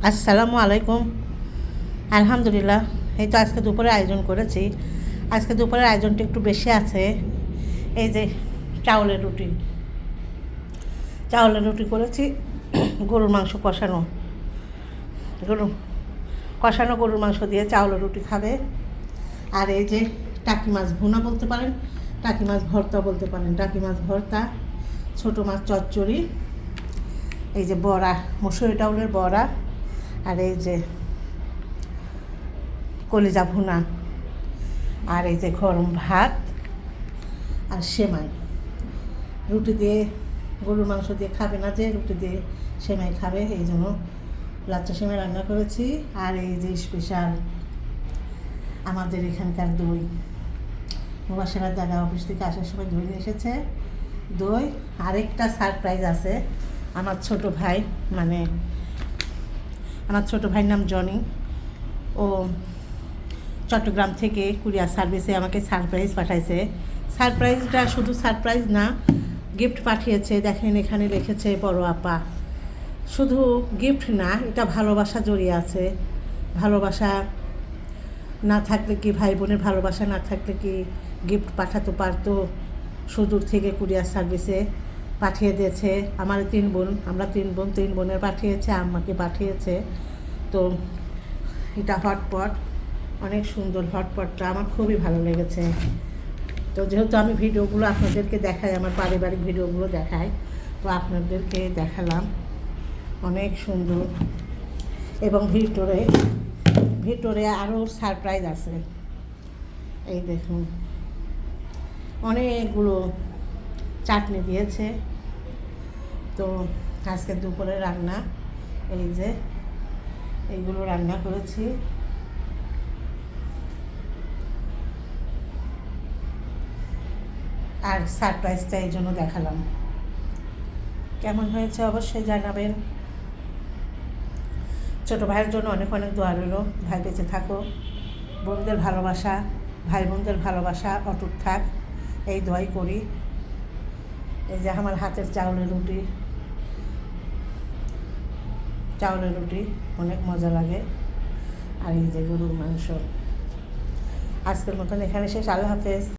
আসসালামু আলাইকুম। আলহামদুলিল্লাহ, এই তো আজকে দুপুরে আয়োজন করেছি। আজকে দুপুরের আয়োজনটা একটু বেশি আছে। এই যে চাউলের রুটি, চাউলের রুটি করেছি। গরুর মাংস কষানো, গরু কষানো গরুর মাংস দিয়ে চাউলের রুটি খাবে। আর এই যে টাকি মাছ ভুনা বলতে পারেন, টাকি মাছ ভর্তা বলতে পারেন, টাকি মাছ ভর্তা, ছোটো মাছ চচ্চড়ি, এই যে বড়া, মসুরি ডাউলের বড়া, আর এই যে কলিজা ভুনা, আর এই যে গরম ভাত আর সেমাই। রুটি দিয়ে, গরুর মাংস দিয়ে খাবে না, যে রুটি দিয়ে সেমাই খাবে, এই জন্য লাচ্চা সেমাই রান্না করেছি। আর এই যে স্পেশাল আমাদের এখানকার দই, মুবাশিরাত দাদা অফিস থেকে আসার সময় দই নিয়ে এসেছে। দই, আরেকটা সারপ্রাইজ আছে। আমার ছোট ভাই, মানে আমার ছোট ভাইয়ের নাম জনি। ও চট্টগ্রাম থেকে কুরিয়ার সার্ভিসে আমাকে সারপ্রাইজ পাঠাইছে। সারপ্রাইজটা শুধু সারপ্রাইজ না, গিফট পাঠিয়েছে। দেখেন এখানে লিখেছে বড় আপা। শুধু গিফট না, এটা ভালোবাসা জড়িয়ে আছে। ভালোবাসা না থাকলে কি, ভাই বোনের ভালোবাসা না থাকলে কি গিফট পাঠাতে পারতো? সুদূর থেকে কুরিয়ার সার্ভিসে পাঠিয়ে দিয়েছে। আমার 3 বোন, আমরা 3 বোন, 3 বোনের পাঠিয়েছে, আমাকে পাঠিয়েছে। তো এটা হটপট, অনেক সুন্দর হটপটটা, আমার খুবই ভালো লেগেছে। তো যেহেতু আমি ভিডিওগুলো আপনাদেরকে দেখাই, আমার পারিবারিক ভিডিওগুলো দেখাই, তো আপনাদেরকে দেখালাম। অনেক সুন্দর। এবং ভিতরে ভিতরে আরও সারপ্রাইজ আছে। এই দেখুন, অনেকগুলো চাটনি দিয়েছে। তো আজকে দুপুরে রান্না, এই যে এইগুলো রান্না করেছি। আর সারপ্রাইজটা এই জন্য দেখালাম। কেমন হয়েছে অবশ্যই জানাবেন। ছোটো ভাইয়ের জন্য অনেক অনেক দোয়া রইল। ভাই বেঁচে থাকো, বোনদের ভালোবাসা, ভাই বোনদের ভালোবাসা অটুট থাক, এই দোয়াই করি। এই যে আমার হাতের চাউলের রুটি, চাউলের রুটি অনেক মজা লাগে। আর এই যে গরুর মাংস। আজকের মতন এখানে শেষ। আল্লাহ হাফেজ।